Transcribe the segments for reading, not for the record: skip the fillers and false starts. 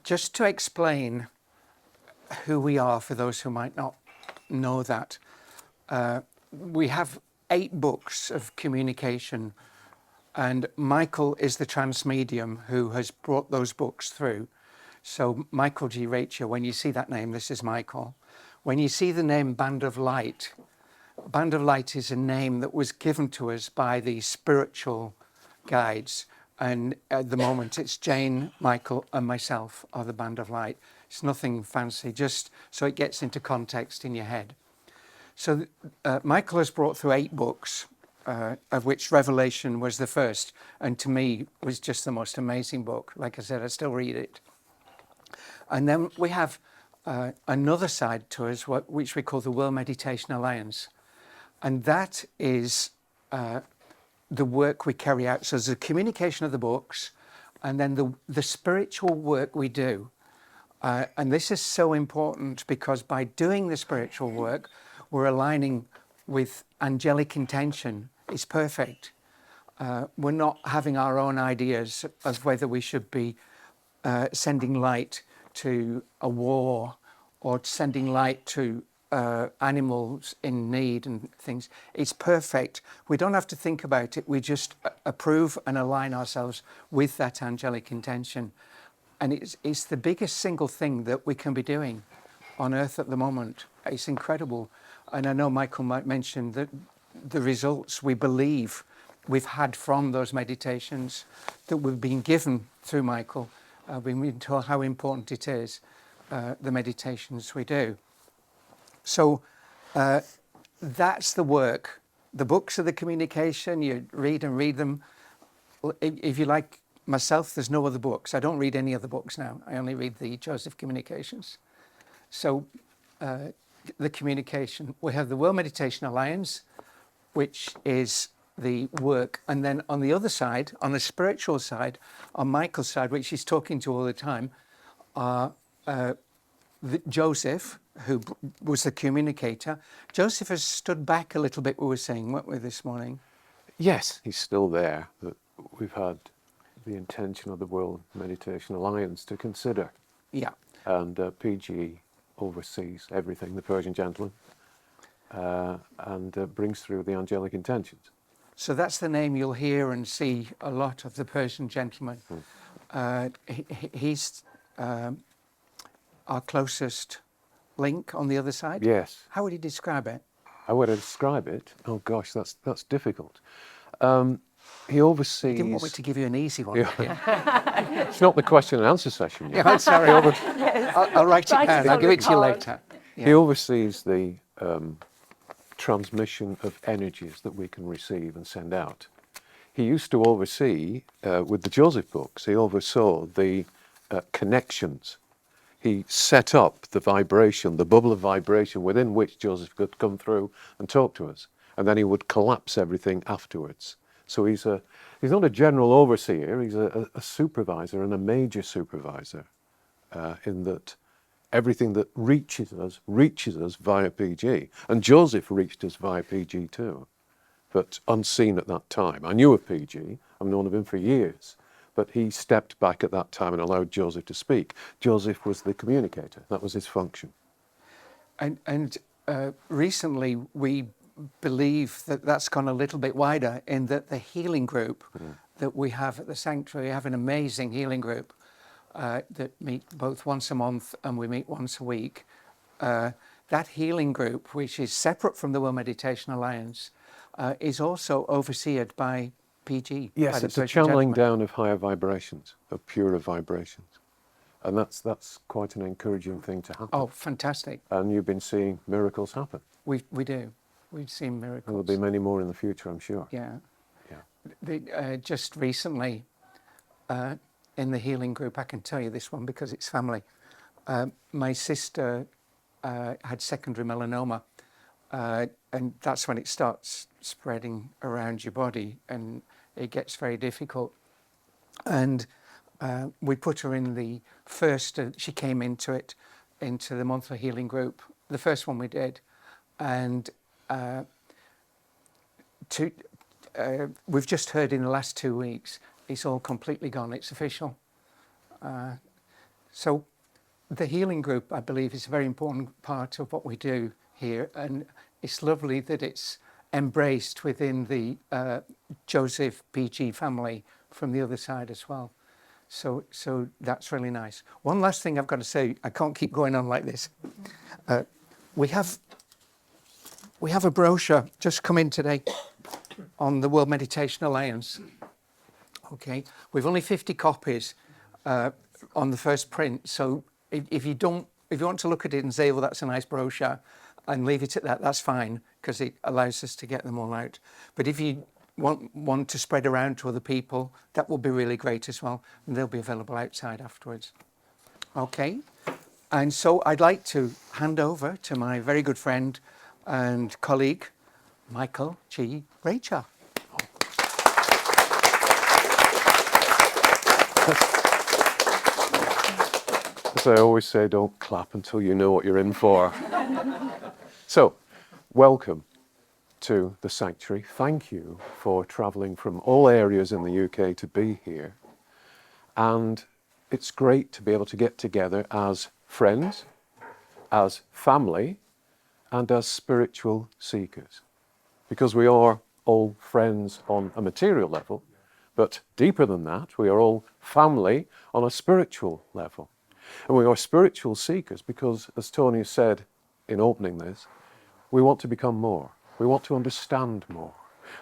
just to explain who we are for those who might not know that, we have 8 books of communication, and Michael is the transmedium who has brought those books through. So Michael G. Rachel, when you see that name, this is Michael. When you see the name Band of Light is a name that was given to us by the spiritual guides. And at the moment, it's Jane, Michael, and myself are the Band of Light. It's nothing fancy, just so it gets into context in your head. So Michael has brought through 8 books, of which Revelation was the first, and to me was just the most amazing book. Like I said, I still read it. And then we have another side to us, which we call the World Meditation Alliance. And that is the work we carry out. So there's the communication of the books, and then the spiritual work we do. And this is so important because by doing the spiritual work, we're aligning with angelic intention. It's perfect. We're not having our own ideas of whether we should be sending light to a war or sending light to animals in need and things. It's perfect. We don't have to think about it. We just approve and align ourselves with that angelic intention. And it's the biggest single thing that we can be doing on earth at the moment. It's incredible. And I know Michael might mention that the results we believe we've had from those meditations that we've been given through Michael. We've been told how important it is, the meditations we do. So that's the work. The books are the communication. You read and read them. If you like myself, there's no other books. I don't read any other books now. I only read the Joseph Communications. So the communication. We have the World Meditation Alliance, which is the work. And then on the other side, on the spiritual side, on Michael's side, which he's talking to all the time, Joseph, who was the communicator. Joseph has stood back a little bit, we were saying, weren't we, this morning? Yes, he's still there. But we've had the intention of the World Meditation Alliance to consider. Yeah. And PG oversees everything, the Persian Gentleman, and brings through the angelic intentions. So that's the name you'll hear and see a lot of, the Persian Gentleman. He's our closest link on the other side. Yes. How would you describe it? How would I describe it? Oh gosh, that's difficult. He oversees... You didn't want me to give you an easy one. Yeah. It's not the question and answer session yet. Yeah, I'm sorry. I'll write it down. I'll give it to you later. Yeah. He oversees the transmission of energies that we can receive and send out. He used to oversee, with the Joseph books, he oversaw the connections. He set up the vibration, the bubble of vibration within which Joseph could come through and talk to us. And then he would collapse everything afterwards. So he's not a general overseer, he's a supervisor, and a major supervisor, in that everything that reaches us via PG. And Joseph reached us via PG too, but unseen at that time. I knew of PG, I've known of him for years, but he stepped back at that time and allowed Joseph to speak. Joseph was the communicator, that was his function. And recently we believe that that's gone a little bit wider, in that the healing group that we have at the sanctuary, we have an amazing healing group that meet both once a month and we meet once a week. That healing group, which is separate from the World Meditation Alliance, is also overseen by PG. Yes, it's a channeling down of higher vibrations, of purer vibrations. And that's quite an encouraging thing to happen. Oh, fantastic. And you've been seeing miracles happen. We do. We've seen miracles. There'll be many more in the future, I'm sure. Yeah. Yeah. Just recently, in the healing group, I can tell you this one because it's family. My sister had secondary melanoma, and that's when it starts spreading around your body, and it gets very difficult. And we put her in the first, she came into the monthly healing group, the first one we did. And we've just heard in the last 2 weeks, it's all completely gone, it's official. So the healing group, I believe, is a very important part of what we do here, and it's lovely that it's embraced within the Joseph PG family from the other side as well. So that's really nice. One last thing I've got to say, I can't keep going on like this. We have a brochure just come in today on the World Meditation Alliance. Okay, we've only 50 copies on the first print. So if you want to look at it and say, well, that's a nice brochure, and leave it at that, that's fine, because it allows us to get them all out. But if you want to spread around to other people, that will be really great as well, and they'll be available outside afterwards. Okay, and so I'd like to hand over to my very good friend and colleague, Michael G. Rachel. As I always say, don't clap until you know what you're in for. So, welcome to the sanctuary. Thank you for travelling from all areas in the UK to be here. And it's great to be able to get together as friends, as family, and as spiritual seekers. Because we are all friends on a material level, but deeper than that, we are all family on a spiritual level. And we are spiritual seekers because, as Tony said in opening this, we want to become more. We want to understand more.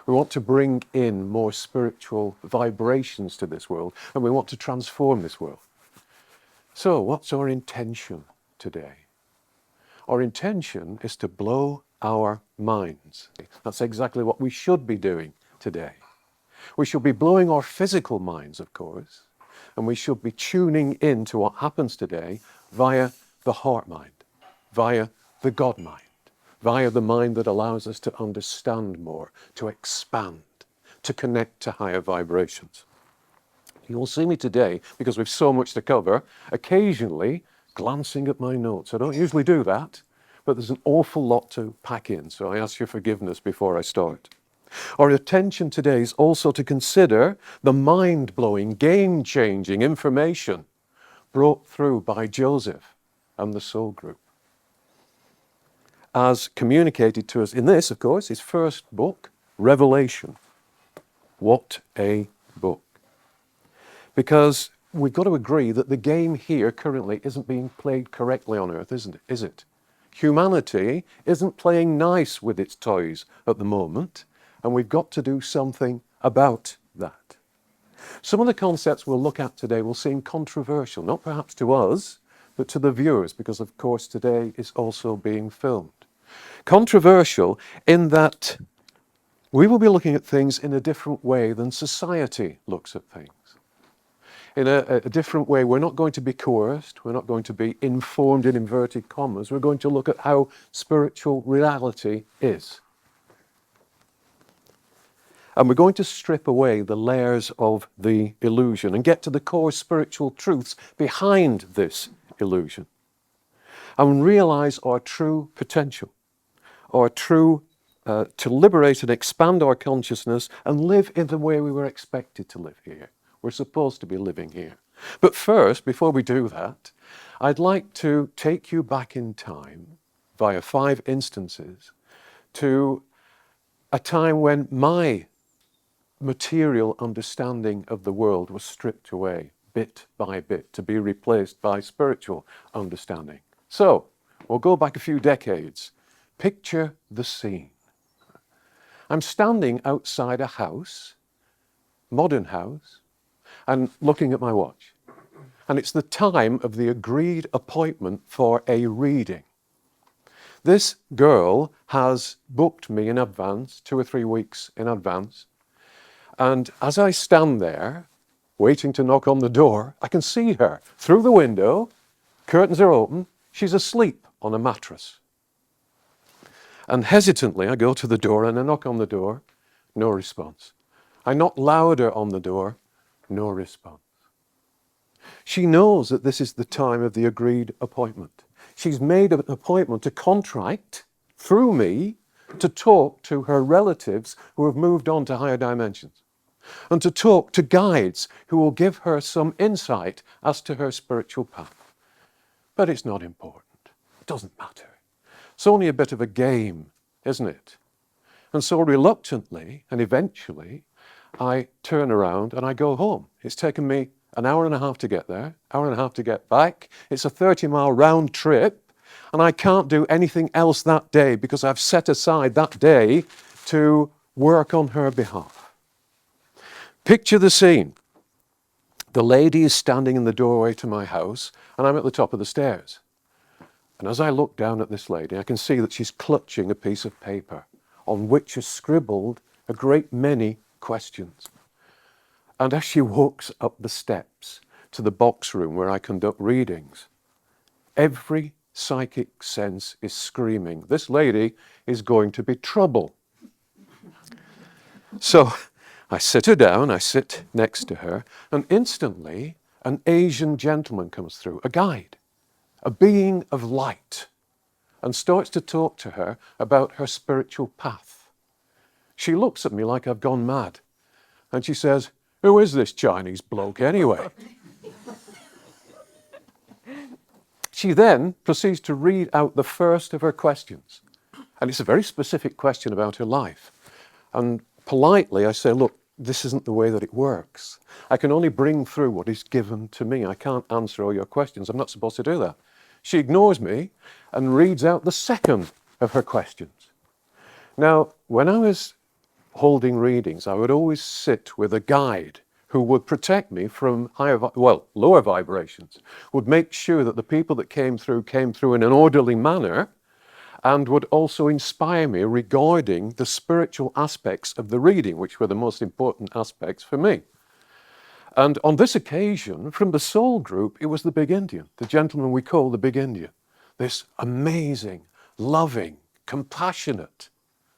We want to bring in more spiritual vibrations to this world, and we want to transform this world. So, what's our intention today? Our intention is to blow our minds. That's exactly what we should be doing today. We should be blowing our physical minds, of course, and we should be tuning in to what happens today via the heart mind, via the God mind, via the mind that allows us to understand more, to expand, to connect to higher vibrations. You'll see me today, because we've so much to cover, occasionally glancing at my notes. I don't usually do that, but there's an awful lot to pack in, so I ask your forgiveness before I start. Our attention today is also to consider the mind-blowing, game-changing information brought through by Joseph and the Soul Group, as communicated to us in this, of course, his first book, Revelation. What a book. Because we've got to agree that the game here currently isn't being played correctly on Earth, isn't it? Is it? Humanity isn't playing nice with its toys at the moment, and we've got to do something about that. Some of the concepts we'll look at today will seem controversial, not perhaps to us, but to the viewers, because of course today is also being filmed. Controversial in that we will be looking at things in a different way than society looks at things. In a different way. We're not going to be coerced, we're not going to be informed in inverted commas, we're going to look at how spiritual reality is. And we're going to strip away the layers of the illusion and get to the core spiritual truths behind this illusion. And realize our true potential, our true, to liberate and expand our consciousness and live in the way we were expected to live here. We're supposed to be living here. But first, before we do that, I'd like to take you back in time via 5 instances to a time when my material understanding of the world was stripped away bit by bit to be replaced by spiritual understanding. So, we'll go back a few decades. Picture the scene. I'm standing outside a house, modern house, and looking at my watch. And it's the time of the agreed appointment for a reading. This girl has booked me in advance, 2 or 3 weeks in advance. And as I stand there, waiting to knock on the door, I can see her through the window, curtains are open, she's asleep on a mattress. And hesitantly, I go to the door and I knock on the door, no response. I knock louder on the door, no response. She knows that this is the time of the agreed appointment. She's made an appointment to contract through me to talk to her relatives who have moved on to higher dimensions, and to talk to guides who will give her some insight as to her spiritual path. but it's not important. It doesn't matter. It's only a bit of a game, isn't it? And so reluctantly and eventually, I turn around and I go home. It's taken me an hour and a half to get there, hour and a half to get back. It's a 30-mile round trip, and I can't do anything else that day because I've set aside that day to work on her behalf. Picture the scene. The lady is standing in the doorway to my house, and I'm at the top of the stairs. And as I look down at this lady, I can see that she's clutching a piece of paper on which is scribbled a great many questions. And as she walks up the steps to the box room where I conduct readings, every psychic sense is screaming, this lady is going to be trouble. So I sit her down, I sit next to her, and instantly an Asian gentleman comes through, a guide, a being of light, and starts to talk to her about her spiritual path. She looks at me like I've gone mad, and she says, "Who is this Chinese bloke anyway?" She then proceeds to read out the first of her questions, and it's a very specific question about her life. And politely I say, "Look, this isn't the way that it works. I can only bring through what is given to me. I can't answer all your questions. I'm not supposed to do that." She ignores me and reads out the second of her questions. Now, when I was holding readings, I would always sit with a guide who would protect me from lower vibrations, would make sure that the people that came through in an orderly manner, and would also inspire me regarding the spiritual aspects of the reading, which were the most important aspects for me. And on this occasion, from the soul group, it was the big Indian, the gentleman we call the big Indian. This amazing, loving, compassionate,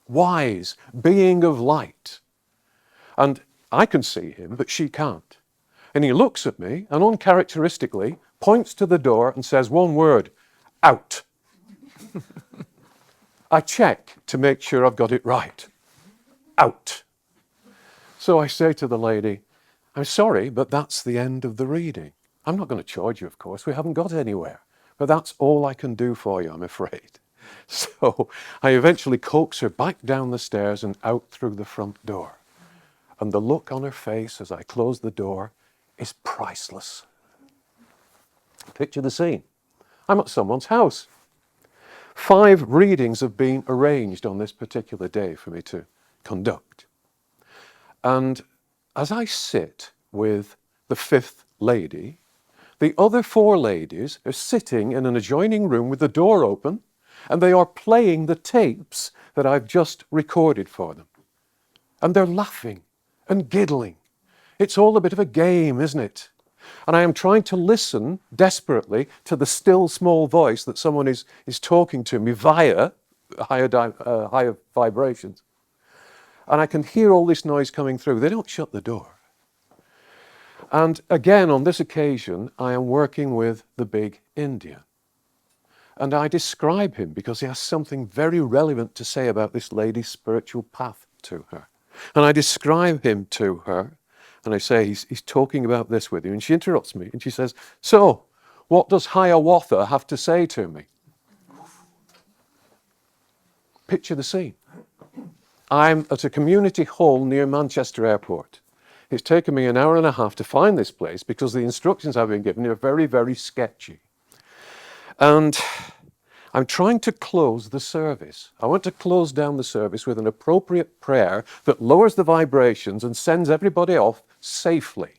wise being of light. And I can see him, but she can't. And he looks at me and uncharacteristically points to the door and says one word, "Out." I check to make sure I've got it right. Out. So I say to the lady, "I'm sorry, but that's the end of the reading. I'm not going to charge you, of course. We haven't got anywhere. But that's all I can do for you, I'm afraid." So I eventually coax her back down the stairs and out through the front door. And the look on her face as I close the door is priceless. Picture the scene. I'm at someone's house. 5 readings have been arranged on this particular day for me to conduct. And as I sit with the 5th lady, the other 4 ladies are sitting in an adjoining room with the door open, and they are playing the tapes that I've just recorded for them. And they're laughing and giggling. It's all a bit of a game, isn't it? And I am trying to listen desperately to the still small voice that someone is talking to me via higher vibrations. And I can hear all this noise coming through. They don't shut the door. And again, on this occasion, I am working with the big Indian. And I describe him because he has something very relevant to say about this lady's spiritual path to her. And I describe him to her, and I say, he's talking about this with you. And she interrupts me, and she says, "So, what does Hiawatha have to say to me?" Picture the scene. I'm at a community hall near Manchester Airport. It's taken me an hour and a half to find this place because the instructions I've been given are very, very sketchy. And I'm trying to close the service. I want to close down the service with an appropriate prayer that lowers the vibrations and sends everybody off safely.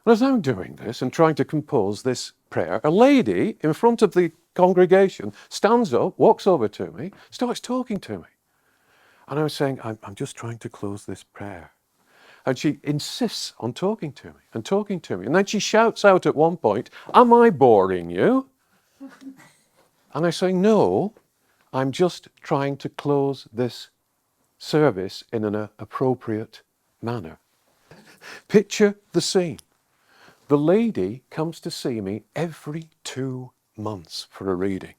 And as I'm doing this and trying to compose this prayer, a lady in front of the congregation stands up, walks over to me, starts talking to me. And I was saying, I'm just trying to close this prayer. And she insists on talking to me and talking to me. And then she shouts out at one point, "Am I boring you?" And I say, "No, I'm just trying to close this service in an appropriate manner." Picture the scene. The lady comes to see me every 2 months for a reading.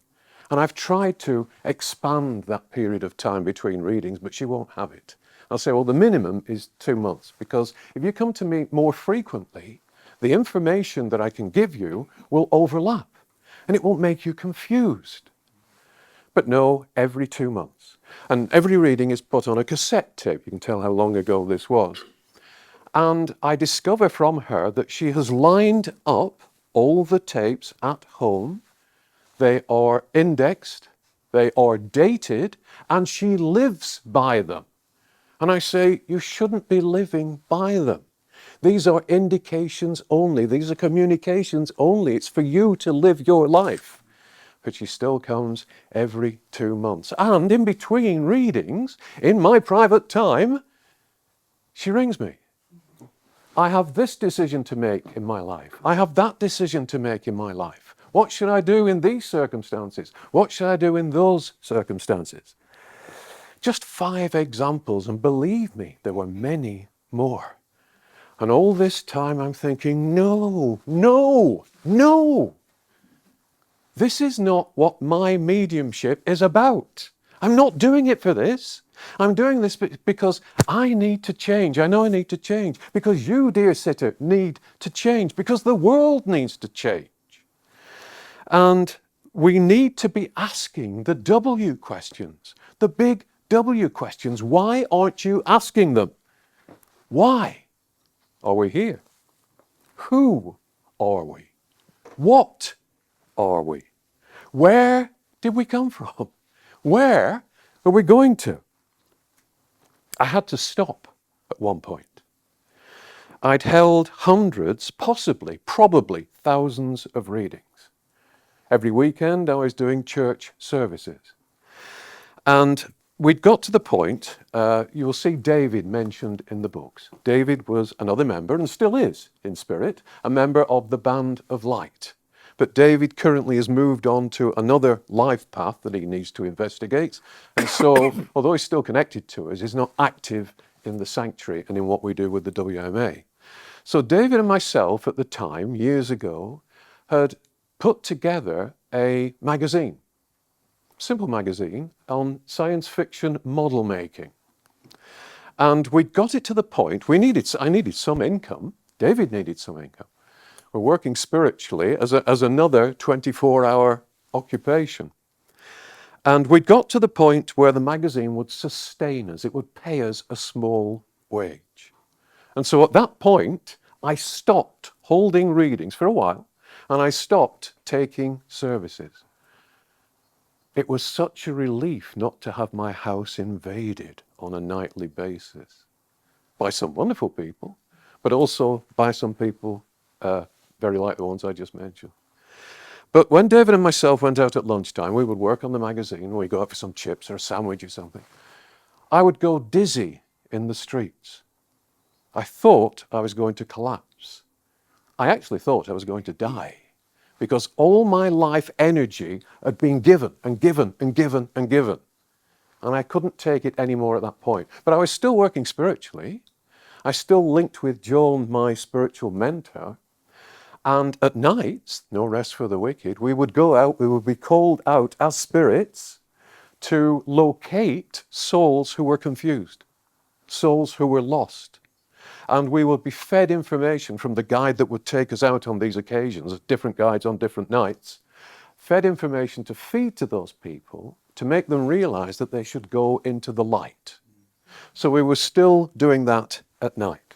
And I've tried to expand that period of time between readings, but she won't have it. I'll say, well, the minimum is 2 months, because if you come to me more frequently, the information that I can give you will overlap. and it won't make you confused. But no, every 2 months. And every reading is put on a cassette tape. You can tell how long ago this was. And I discover from her that she has lined up all the tapes at home. They are indexed, they are dated, and she lives by them. And I say, you shouldn't be living by them. These are indications only. These are communications only. It's for you to live your life. But she still comes every 2 months. And in between readings, in my private time, she rings me. I have this decision to make in my life. I have that decision to make in my life. What should I do in these circumstances? What should I do in those circumstances? Just 5 examples, and believe me, there were many more. And all this time I'm thinking, no, no, no. This is not what my mediumship is about. I'm not doing it for this. I'm doing this because I need to change. I know I need to change. Because you, dear sitter, need to change. Because the world needs to change. And we need to be asking the W questions, the big W questions. Why aren't you asking them? Why are we here? Who are we? What are we? Where did we come from? Where are we going to? I had to stop at one point. I'd held hundreds, possibly, probably thousands of readings. Every weekend I was doing church services. And we'd got to the point, you will see David mentioned in the books. David was another member, and still is in spirit, a member of the Band of Light. But David currently has moved on to another life path that he needs to investigate. And so, although he's still connected to us, he's not active in the sanctuary and in what we do with the WMA. So David and myself at the time, years ago, had put together a magazine, simple magazine, on science fiction model making. And we got it to the point, I needed some income, David needed some income. We're working spiritually as another 24-hour occupation. And we got to the point where the magazine would sustain us. It would pay us a small wage. And so at that point, I stopped holding readings for a while, and I stopped taking services. It was such a relief not to have my house invaded on a nightly basis by some wonderful people, but also by some people very like the ones I just mentioned. But when David and myself went out at lunchtime, we would work on the magazine, we'd go out for some chips or a sandwich or something. I would go dizzy in the streets. I thought I was going to collapse. I actually thought I was going to die because all my life energy had been given and given and given and given. And I couldn't take it anymore at that point. But I was still working spiritually. I still linked with Joan, my spiritual mentor. And at nights, no rest for the wicked, we would go out, we would be called out as spirits to locate souls who were confused, souls who were lost. And we would be fed information from the guide that would take us out on these occasions, different guides on different nights, fed information to feed to those people, to make them realize that they should go into the light. So we were still doing that at night.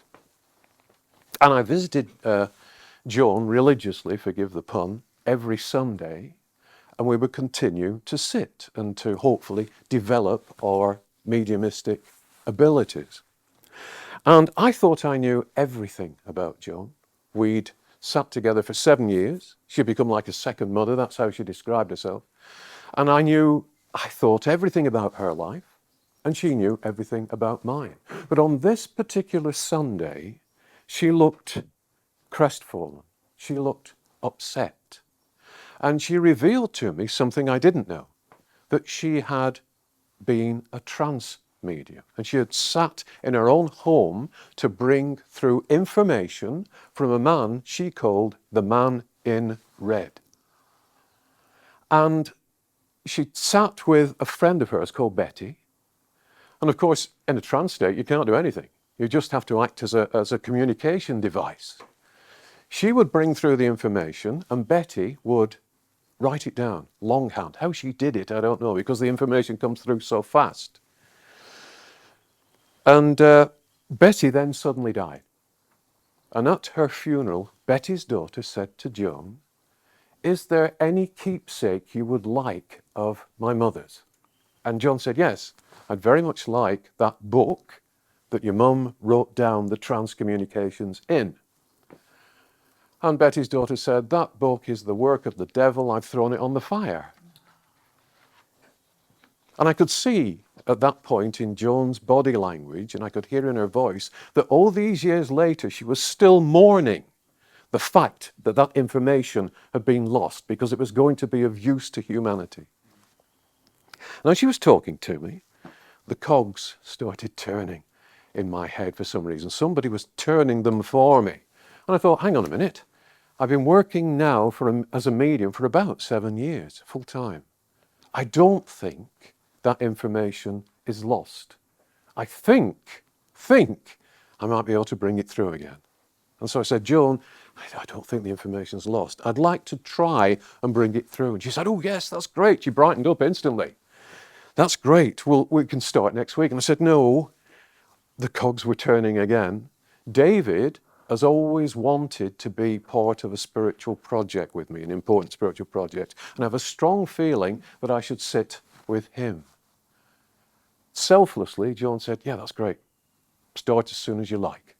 And I visited Joan religiously, forgive the pun, every Sunday, and we would continue to sit and to hopefully develop our mediumistic abilities. And I thought I knew everything about Joan. We'd sat together for 7 years. She'd become like a second mother, that's how she described herself. And I thought everything about her life, and she knew everything about mine. But on this particular Sunday, she looked crestfallen. She looked upset. And she revealed to me something I didn't know, that she had been a trance medium. And she had sat in her own home to bring through information from a man she called the man in red. And she sat with a friend of hers called Betty. And of course, in a trance state, you can't do anything. You just have to act as a communication device. She would bring through the information, and Betty would write it down, longhand. How she did it, I don't know, because the information comes through so fast. And Betty then suddenly died. And at her funeral, Betty's daughter said to Joan, "Is there any keepsake you would like of my mother's?" And Joan said, "Yes, I'd very much like that book that your mum wrote down the transcommunications in." And Betty's daughter said, "That book is the work of the devil. I've thrown it on the fire." And I could see at that point in Joan's body language, and I could hear in her voice, that all these years later she was still mourning the fact that that information had been lost because it was going to be of use to humanity. And as she was talking to me, the cogs started turning in my head for some reason. Somebody was turning them for me. And I thought, hang on a minute. I've been working now as a medium for about 7 years, full time. I don't think that information is lost. I think I might be able to bring it through again. And so I said, "Joan, I don't think the information's lost. I'd like to try and bring it through." And she said, "Oh yes, that's great." She brightened up instantly. "That's great. Well, we can start next week." And I said, "No." The cogs were turning again. David has always wanted to be part of a spiritual project with me, an important spiritual project. And I have a strong feeling that I should sit with him. Selflessly, Joan said, "Yeah, that's great. Start as soon as you like."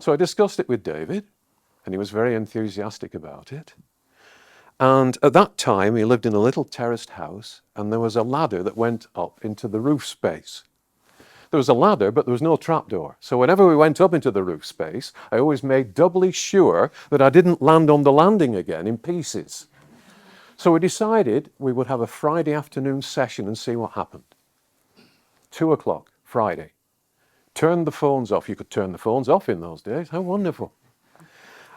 So I discussed it with David, and he was very enthusiastic about it. And at that time, he lived in a little terraced house, and there was a ladder that went up into the roof space. There was a ladder, but there was no trapdoor. So whenever we went up into the roof space, I always made doubly sure that I didn't land on the landing again in pieces. So we decided we would have a Friday afternoon session and see what happened. 2 o'clock, Friday. Turn the phones off. You could turn the phones off in those days. How wonderful.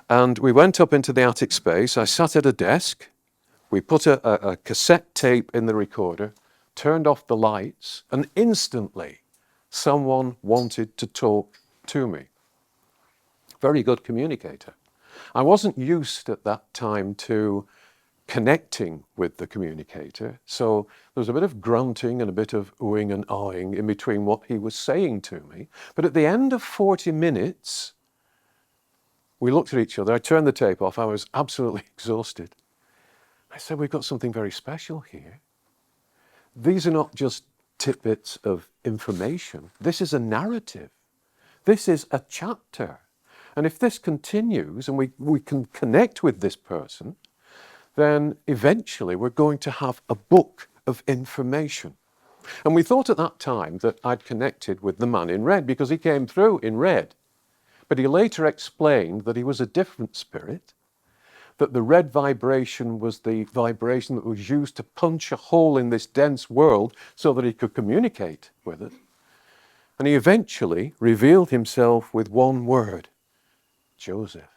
And we went up into the attic space. I sat at a desk. We put a cassette tape in the recorder, turned off the lights, and instantly someone wanted to talk to me. Very good communicator. I wasn't used at that time to connecting with the communicator, so there was a bit of grunting and a bit of oohing and ahhing in between what he was saying to me. But at the end of 40 minutes, we looked at each other. I turned the tape off. I was absolutely exhausted. I said, "We've got something very special here. These are not just tidbits of information. This is a narrative. This is a chapter. And if this continues and we can connect with this person, then eventually we're going to have a book of information." And we thought at that time that I'd connected with the man in red because he came through in red. But he later explained that he was a different spirit, that the red vibration was the vibration that was used to punch a hole in this dense world so that he could communicate with it. And he eventually revealed himself with one word: Joseph.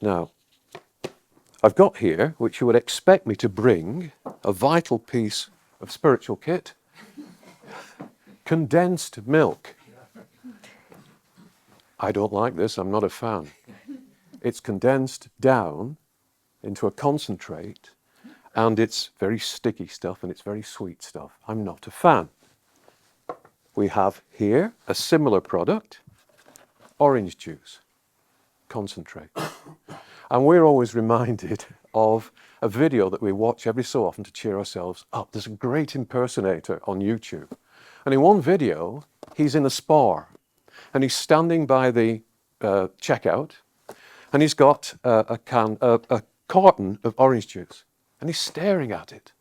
Now, I've got here, which you would expect me to bring, a vital piece of spiritual kit. Condensed milk. I don't like this, I'm not a fan. It's condensed down into a concentrate, and it's very sticky stuff and it's very sweet stuff. I'm not a fan. We have here a similar product, orange juice, concentrate. And we're always reminded of a video that we watch every so often to cheer ourselves up. There's a great impersonator on YouTube. And in one video, he's in a spa and he's standing by the checkout, and he's got a carton of orange juice, and he's staring at it.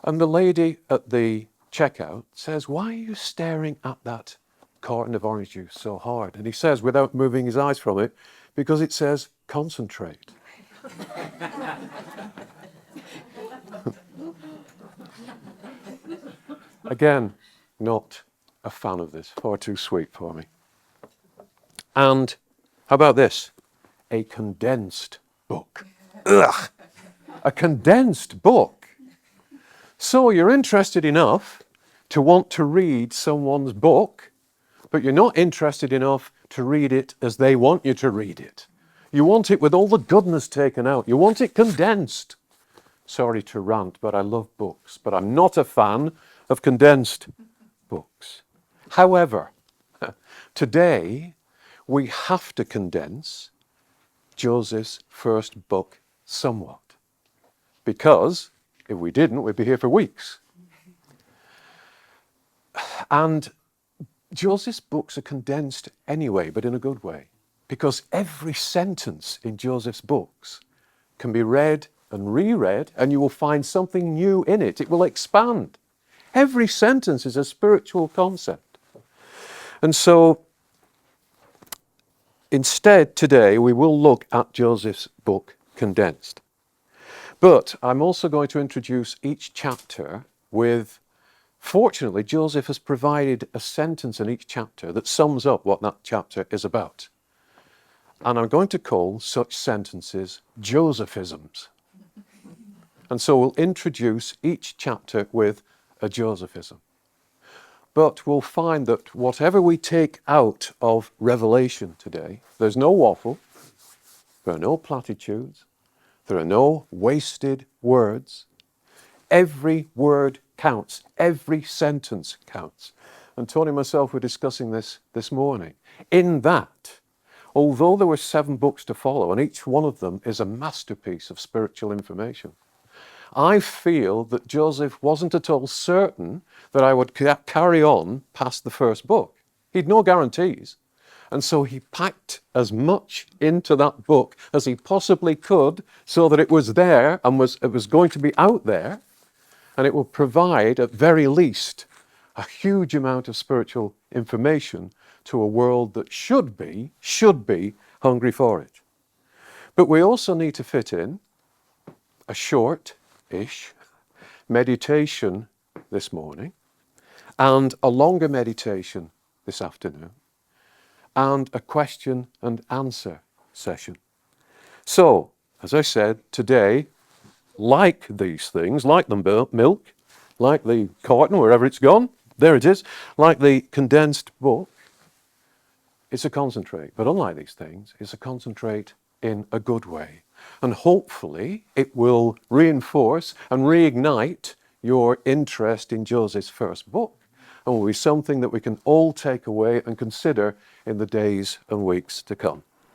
And the lady at the checkout says, "Why are you staring at that carton of orange juice so hard?" And he says, without moving his eyes from it, "Because it says concentrate." Again, not a fan of this, far too sweet for me. And how about this? A condensed book. Ugh! A condensed book. So you're interested enough to want to read someone's book, but you're not interested enough to read it as they want you to read it. You want it with all the goodness taken out. You want it condensed. Sorry to rant, but I love books, but I'm not a fan of condensed books. However, today we have to condense Joseph's first book somewhat, because if we didn't, we'd be here for weeks. And Joseph's books are condensed anyway, but in a good way, because every sentence in Joseph's books can be read and reread, and you will find something new in it. It will expand. Every sentence is a spiritual concept. And so, instead, today, we will look at Joseph's book condensed. But I'm also going to introduce each chapter with, fortunately, Joseph has provided a sentence in each chapter that sums up what that chapter is about. And I'm going to call such sentences Josephisms. And so we'll introduce each chapter with a Josephism. But we'll find that whatever we take out of Revelation today, there's no waffle, there are no platitudes, there are no wasted words. Every word counts. Every sentence counts. And Tony and myself were discussing this morning. In that, although there were 7 books to follow, and each one of them is a masterpiece of spiritual information, I feel that Joseph wasn't at all certain that I would carry on past the first book. He'd no guarantees. And so he packed as much into that book as he possibly could so that it was there and it was going to be out there, and it will provide, at very least, a huge amount of spiritual information to a world that should be hungry for it. But we also need to fit in a short-ish meditation this morning and a longer meditation this afternoon and a question and answer session. So, as I said, today, like these things, like the milk, like the carton, wherever it's gone, there it is, like the condensed book, it's a concentrate. But unlike these things, it's a concentrate in a good way. And hopefully it will reinforce and reignite your interest in Joseph's first book, and will be something that we can all take away and consider in the days and weeks to come.